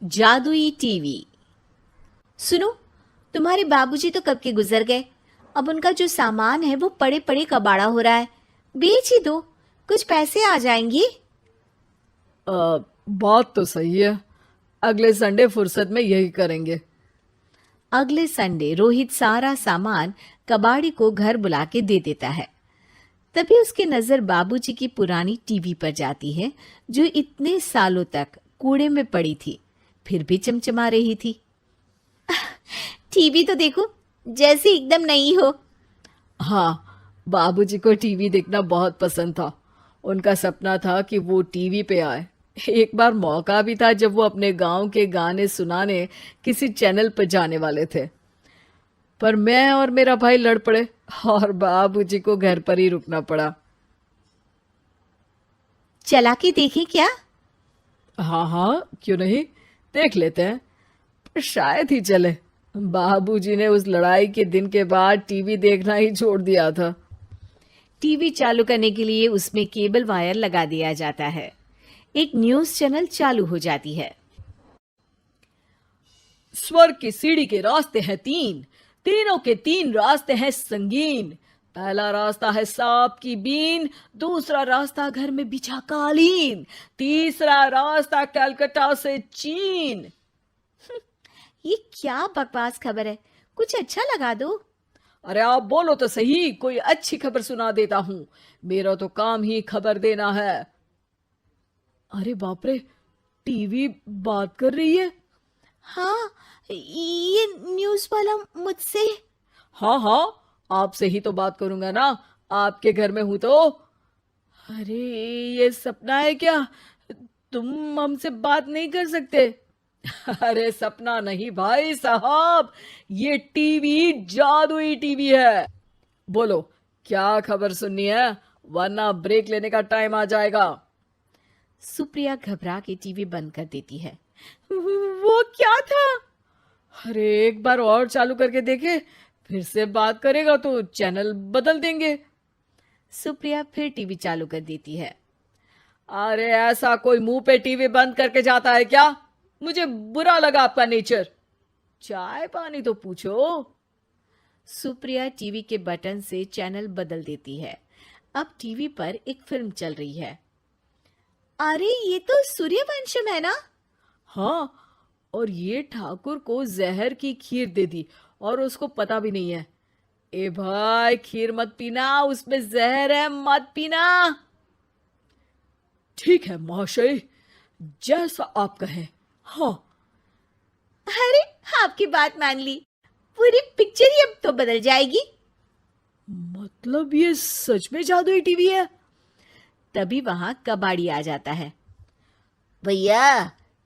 जादुई टीवी। सुनो, तुम्हारे बाबूजी तो कब के गुजर गए। अब उनका जो सामान है वो पड़े पड़े कबाड़ा हो रहा है। बेच ही दो, कुछ पैसे आ जाएंगे। बात तो सही है। अगले संडे फुर्सत में यही करेंगे। अगले संडे रोहित सारा सामान कबाड़ी को घर बुला के दे देता है। तभी उसकी नजर बाबूजी की पुरानी टीवी पर जाती है, जो इतने सालों तक कूड़े में पड़ी थी, फिर भी चमचमा रही थी। टीवी तो देखो, जैसे एकदम नई हो। हाँ, बाबूजी को टीवी देखना बहुत पसंद था। उनका सपना था कि वो टीवी पे आए। एक बार मौका भी था जब वो अपने गांव के गाने सुनाने किसी चैनल पर जाने वाले थे, पर मैं और मेरा भाई लड़ पड़े और बाबूजी को घर पर ही रुकना पड़ा। चला के देखें क्या? हाँ हाँ, क्यों नहीं, देख लेते हैं। पर शायद ही चले। बाबूजी ने उस लड़ाई के दिन के बाद टीवी देखना ही छोड़ दिया था। टीवी चालू करने के लिए उसमें केबल वायर लगा दिया जाता है। एक न्यूज चैनल चालू हो जाती है। स्वर्ग की सीढ़ी के रास्ते हैं तीन, तीनों के तीन रास्ते हैं संगीन। पहला रास्ता है सांप की बीन, दूसरा रास्ता घर में बिछा कालीन, तीसरा रास्ता कलकत्ता से चीन। ये क्या बकवास खबर है, कुछ अच्छा लगा दो। अरे आप बोलो तो सही, कोई अच्छी खबर सुना देता हूं। मेरा तो काम ही खबर देना है। अरे बाप रे, टीवी बात कर रही है। हाँ, ये न्यूज वाला मुझसे। हाँ हाँ, आपसे ही तो बात करूंगा ना, आपके घर में हूं तो। अरे, ये सपना है क्या? तुम हमसे बात नहीं कर सकते? अरे सपना नहीं भाई साहब, ये टीवी जादुई टीवी है। बोलो, क्या खबर सुननी है, वरना ब्रेक लेने का टाइम आ जाएगा। सुप्रिया घबरा के टीवी बंद कर देती है। वो क्या था? अरे एक बार और चालू करके देखे, फिर से बात करेगा तो चैनल बदल देंगे। सुप्रिया फिर टीवी चालू कर देती है। अरे ऐसा कोई मुंह पे टीवी बंद करके जाता है क्या? मुझे बुरा लगा आपका नेचर। चाय पानी तो पूछो। सुप्रिया टीवी के बटन से चैनल बदल देती है। अब टीवी पर एक फिल्म चल रही है। अरे ये तो सूर्यवंशम है ना? हाँ, और ये ठाकुर को जहर की खीर दे दी और उसको पता भी नहीं है। ए भाई, खीर मत पीना, उसमें जहर है, मत पीना। ठीक है महाशय, जैसा आप कहें। हाँ। अरे, आपकी बात मान ली, पूरी पिक्चर ही अब तो बदल जाएगी। मतलब ये सच में जादुई टीवी है? तभी वहां कबाड़ी आ जाता है। भैया,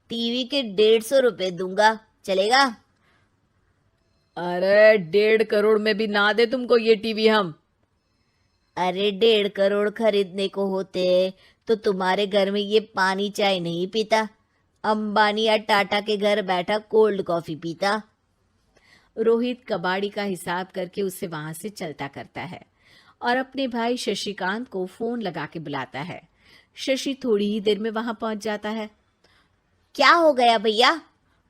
टीवी के 150 रुपए दूंगा, चलेगा? अरे 1.5 करोड़ में भी ना दे तुमको ये टीवी हम। अरे 1.5 करोड़ खरीदने को होते तो तुम्हारे घर में ये पानी चाय नहीं पीता, अंबानी या टाटा के घर बैठा कोल्ड कॉफी पीता। रोहित कबाड़ी का हिसाब करके उसे वहां से चलता करता है और अपने भाई शशिकांत को फोन लगा के बुलाता है। शशि थोड़ी ही देर में वहां पहुंच जाता है। क्या हो गया भैया?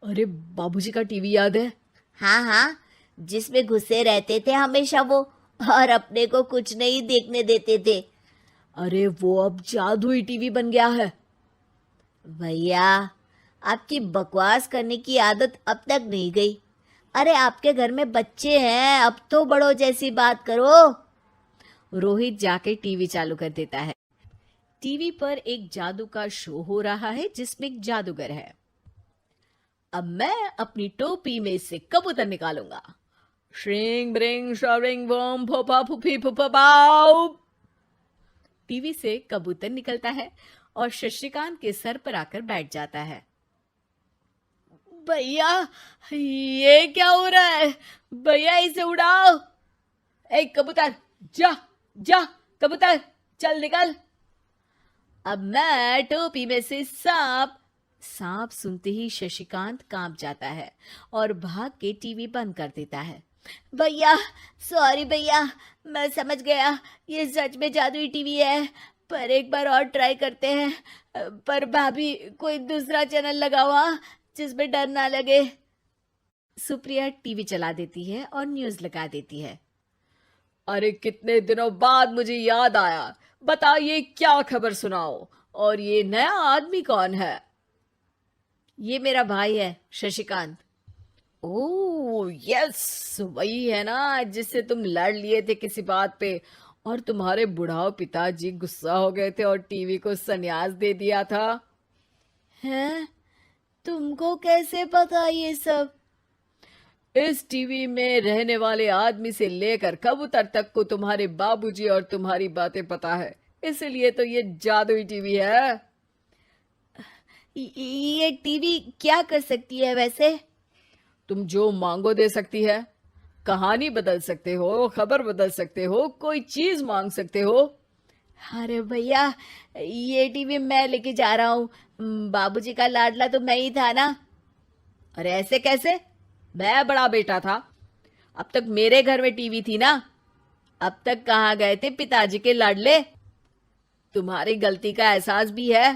अरे बाबूजी का टीवी याद है? हाँ हाँ, जिसमें घुसे रहते थे हमेशा वो, और अपने को कुछ नहीं देखने देते थे। अरे वो अब जादुई टीवी बन गया है। भैया, आपकी बकवास करने की आदत अब तक नहीं गई। अरे आपके घर में बच्चे हैं, अब तो बड़ों जैसी बात करो। रोहित जाके टीवी चालू कर देता है। टीवी पर एक जादू का शो हो रहा है जिसमें एक जादूगर है। अब मैं अपनी टोपी में से कबूतर निकालूंगा। श्रिंग ब्रिंग शरिंग बम फोपा फुफी फुफा बाउ। टीवी से कबूतर निकलता है और शशिकांत के सर पर आकर बैठ जाता है। भैया, ये क्या हो रहा है? भैया इसे उड़ाओ। ए कबूतर, जा जा, कबूतर चल निकल। अब मैं टोपी में से सांप। सांप सुनते ही शशिकांत कांप जाता है और भाग के टीवी बंद कर देता है। भैया, सॉरी भैया, मैं समझ गया ये सच में जादुई टीवी है, पर एक बार और ट्राई करते हैं। पर भाभी, कोई दूसरा चैनल लगाओ। हाँ, जिसमें डर ना लगे। सुप्रिया टीवी चला देती है और न्यूज लगा देती है। अरे कितने दिनों बाद मुझे याद आया, बताइए क्या खबर सुनाओ। और ये नया आदमी कौन है? ये मेरा भाई है शशिकांत। ओह यस, वही है ना जिससे तुम लड़ लिए थे किसी बात पे, और तुम्हारे बुढ़ाओ पिताजी गुस्सा हो गए थे और टीवी को संन्यास दे दिया था। हैं? तुमको कैसे पता ये सब? इस टीवी में रहने वाले आदमी से लेकर कबूतर तक को तुम्हारे बाबूजी और तुम्हारी बातें पता है, इसलिए तो ये जादुई टीवी है। ये टीवी क्या कर सकती है वैसे? तुम जो मांगो दे सकती है। कहानी बदल सकते हो, खबर बदल सकते हो, कोई चीज मांग सकते हो। अरे भैया, ये टीवी मैं लेके जा रहा हूँ। बाबूजी का लाडला तो मैं ही था ना। अरे ऐसे कैसे? मैं बड़ा बेटा था, अब तक मेरे घर में टीवी थी ना। अब तक कहाँ गए थे पिताजी के लाडले? तुम्हारी गलती का एहसास भी है।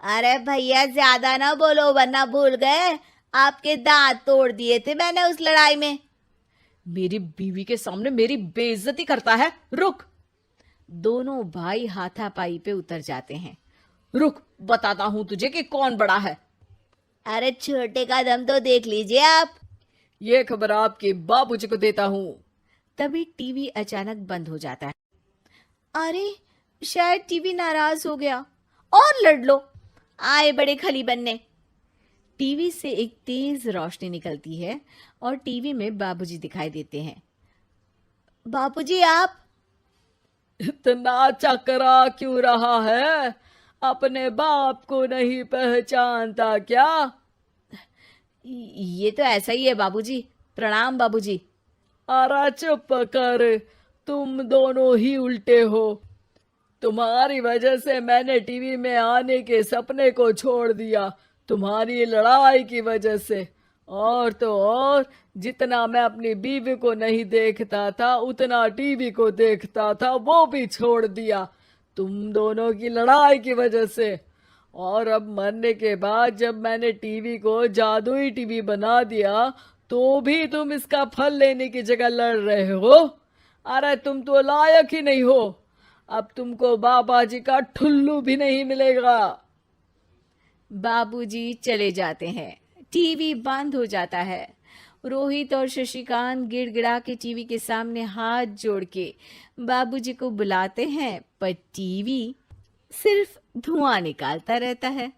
अरे भैया, ज्यादा ना बोलो वरना भूल गए आपके दांत तोड़ दिए थे मैंने उस लड़ाई में। मेरी बीवी के सामने मेरी बेइज्जती करता है। रुक। दोनों भाई हाथापाई पे उतर जाते हैं। रुक, बताता हूं तुझे कि कौन बड़ा है। अरे छोटे का दम तो देख लीजिए आप। ये खबर आपके बाबूजी को देता हूं। तभी टीवी अचानक बंद हो जाता है। अरे शायद टीवी नाराज हो गया। और लड़ लो, आए बड़े खली बनने। टीवी से एक तेज रोशनी निकलती है और टीवी में बाबूजी दिखाई देते हैं। बाबूजी आप? इतना चकरा क्यों रहा है? अपने बाप को नहीं पहचानता क्या? ये तो ऐसा ही है बाबूजी। प्रणाम बाबूजी। अरे चुप कर, तुम दोनों ही उल्टे हो। तुम्हारी वजह से मैंने टीवी में आने के सपने को छोड़ दिया, तुम्हारी लड़ाई की वजह से। और तो और, जितना मैं अपनी बीवी को नहीं देखता था उतना टीवी को देखता था, वो भी छोड़ दिया तुम दोनों की लड़ाई की वजह से। और अब मरने के बाद जब मैंने टीवी को जादुई टीवी बना दिया तो भी तुम इसका फल लेने की जगह लड़ रहे हो। अरे तुम तो लायक ही नहीं हो। अब तुमको बाबा जी का ठुल्लू भी नहीं मिलेगा। बाबूजी चले जाते हैं। टीवी बंद हो जाता है। रोहित और शशिकांत गिड़गिड़ा के टीवी के सामने हाथ जोड़ के बाबूजी को बुलाते हैं, पर टीवी सिर्फ धुआं निकालता रहता है।